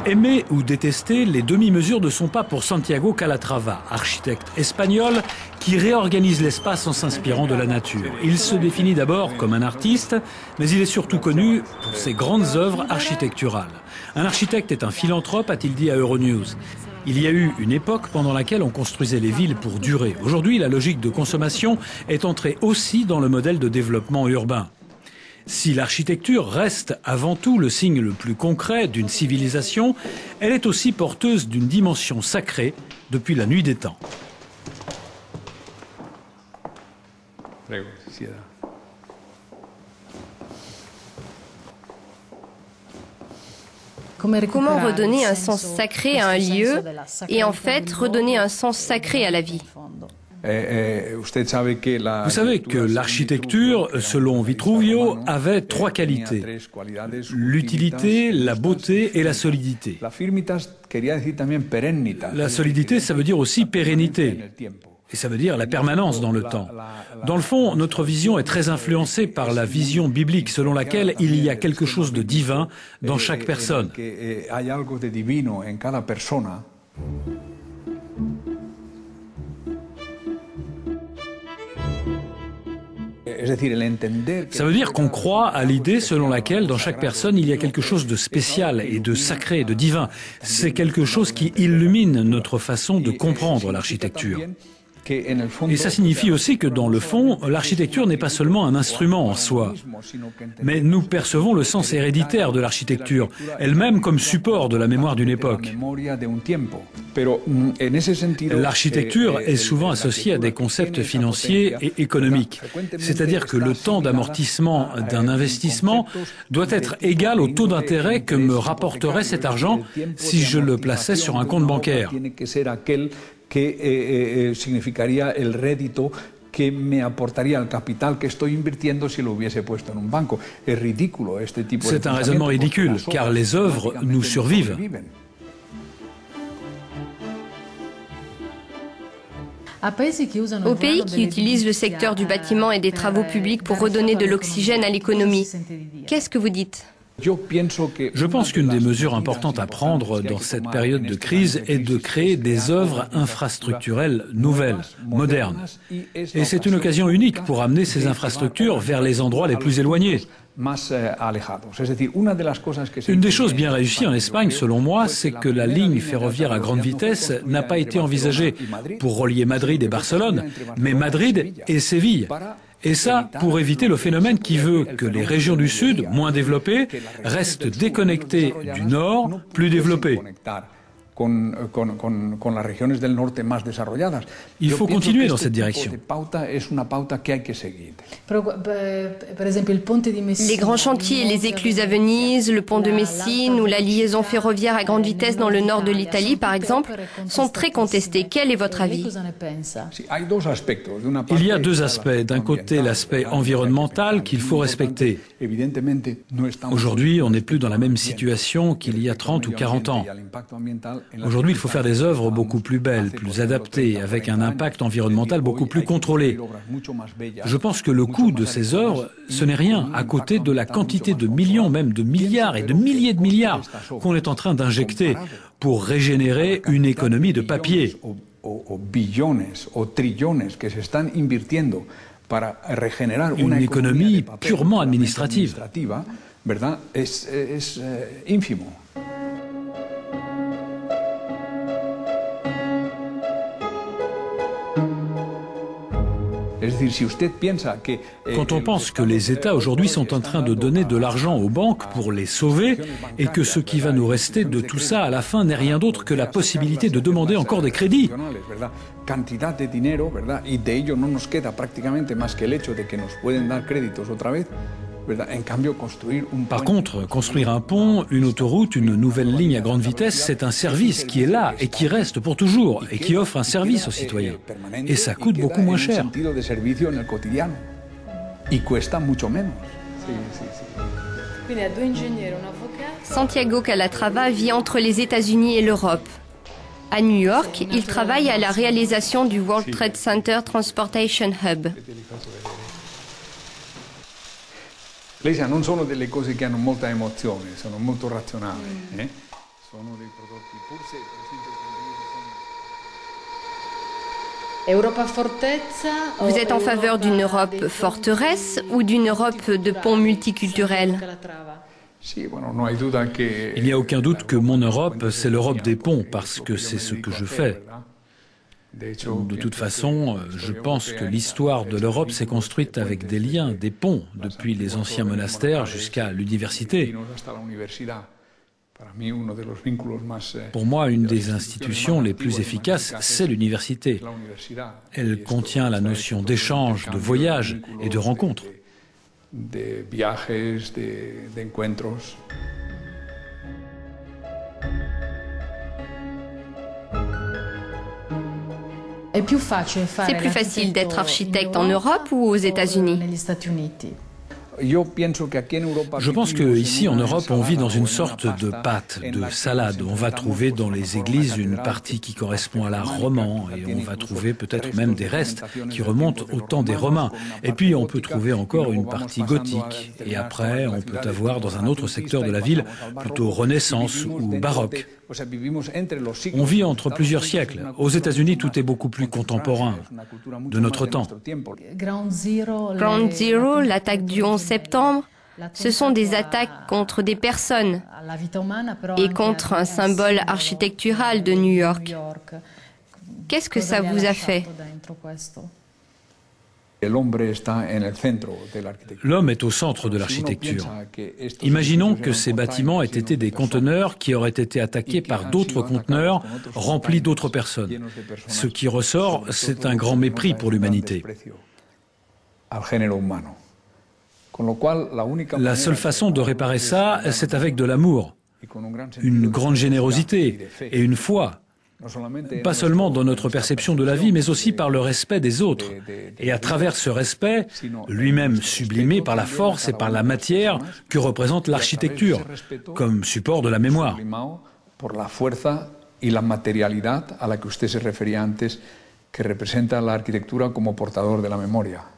Aimé ou détesté, les demi-mesures ne sont pas pour Santiago Calatrava, architecte espagnol qui réorganise l'espace en s'inspirant de la nature. Il se définit d'abord comme un artiste, mais il est surtout connu pour ses grandes œuvres architecturales. Un architecte est un philanthrope, a-t-il dit à Euronews. Il y a eu une époque pendant laquelle on construisait les villes pour durer. Aujourd'hui, la logique de consommation est entrée aussi dans le modèle de développement urbain. Si l'architecture reste avant tout le signe le plus concret d'une civilisation, elle est aussi porteuse d'une dimension sacrée depuis la nuit des temps. Comment redonner un sens sacré à un lieu et en fait redonner un sens sacré à la vie ? Vous savez que l'architecture, selon Vitruvio, avait trois qualités: l'utilité, la beauté et la solidité. La solidité, ça veut dire aussi pérennité. Et ça veut dire la permanence dans le temps. Dans le fond, notre vision est très influencée par la vision biblique selon laquelle il y a quelque chose de divin dans chaque personne. Ça veut dire qu'on croit à l'idée selon laquelle dans chaque personne il y a quelque chose de spécial et de sacré, de divin. C'est quelque chose qui illumine notre façon de comprendre l'architecture. Et ça signifie aussi que dans le fond, l'architecture n'est pas seulement un instrument en soi, mais nous percevons le sens héréditaire de l'architecture, elle-même comme support de la mémoire d'une époque. L'architecture est souvent associée à des concepts financiers et économiques, c'est-à-dire que le temps d'amortissement d'un investissement doit être égal au taux d'intérêt que me rapporterait cet argent si je le plaçais sur un compte bancaire. Que significaría el rédito que me aportaría el capital que estoy invirtiendo si lo hubiese puesto en un banco. Es ridículo este tipo de. C'est un raisonnement ridicule, car les œuvres nous survivent. Aux pays qui utilisent le secteur du bâtiment et des travaux publics pour redonner de l'oxygène à l'économie, qu'est-ce que vous dites ? Je pense qu'une des mesures importantes à prendre dans cette période de crise est de créer des œuvres infrastructurelles nouvelles, modernes. Et c'est une occasion unique pour amener ces infrastructures vers les endroits les plus éloignés. Une des choses bien réussies en Espagne, selon moi, c'est que la ligne ferroviaire à grande vitesse n'a pas été envisagée pour relier Madrid et Barcelone, mais Madrid et Séville. Et ça, pour éviter le phénomène qui veut que les régions du Sud, moins développées, restent déconnectées du Nord, plus développées. Il faut continuer dans cette direction. Les grands chantiers, les écluses à Venise, le pont de Messine ou la liaison ferroviaire à grande vitesse dans le nord de l'Italie, par exemple, sont très contestés. Quel est votre avis ? Il y a deux aspects. D'un côté, l'aspect environnemental qu'il faut respecter. Aujourd'hui, on n'est plus dans la même situation qu'il y a 30 ou 40 ans. Aujourd'hui, il faut faire des œuvres beaucoup plus belles, plus adaptées, avec un impact environnemental beaucoup plus contrôlé. Je pense que le coût de ces œuvres, ce n'est rien à côté de la quantité de millions, même de milliards et de milliers de milliards qu'on est en train d'injecter pour régénérer une économie de papier. Une économie purement administrative. Quand on pense que les États aujourd'hui sont en train de donner de l'argent aux banques pour les sauver et que ce qui va nous rester de tout ça à la fin n'est rien d'autre que la possibilité de demander encore des crédits. Par contre, construire un pont, une autoroute, une nouvelle ligne à grande vitesse, c'est un service qui est là et qui reste pour toujours et qui offre un service aux citoyens. Et ça coûte beaucoup moins cher. Santiago Calatrava vit entre les États-Unis et l'Europe. À New York, il travaille à la réalisation du World Trade Center Transportation Hub. Lei sa, non sono delle cose che hanno molta emozione, sono molto razionali. Vous êtes en faveur d'une Europe forteresse ou d'une Europe de ponts multiculturels? Il n'y a aucun doute que mon Europe, c'est l'Europe des ponts, parce que c'est ce que je fais. De toute façon, je pense que l'histoire de l'Europe s'est construite avec des liens, des ponts, depuis les anciens monastères jusqu'à l'université. Pour moi, une des institutions les plus efficaces, c'est l'université. Elle contient la notion d'échange, de voyage et de rencontre. C'est plus facile d'être architecte en Europe ou aux États-Unis? Je pense qu'ici, en Europe, on vit dans une sorte de pâte, de salade. On va trouver dans les églises une partie qui correspond à l'art roman et on va trouver peut-être même des restes qui remontent au temps des Romains. Et puis, on peut trouver encore une partie gothique. Et après, on peut avoir dans un autre secteur de la ville, plutôt Renaissance ou baroque. On vit entre plusieurs siècles. Aux États-Unis, tout est beaucoup plus contemporain, de notre temps. Ground Zero, l'attaque du 11 septembre, ce sont des attaques contre des personnes et contre un symbole architectural de New York. Qu'est-ce que ça vous a fait? L'homme est au centre de l'architecture. Imaginons que ces bâtiments aient été des conteneurs qui auraient été attaqués par d'autres conteneurs remplis d'autres personnes. Ce qui ressort, c'est un grand mépris pour l'humanité. La seule façon de réparer ça, c'est avec de l'amour, une grande générosité et une foi. Pas seulement dans notre perception de la vie, mais aussi par le respect des autres. Et à travers ce respect, lui-même sublimé par la force et par la matière que représente l'architecture, comme support de la mémoire. Y la materialidad a la que usted se refería antes, que representa la arquitectura como portador de la memoria.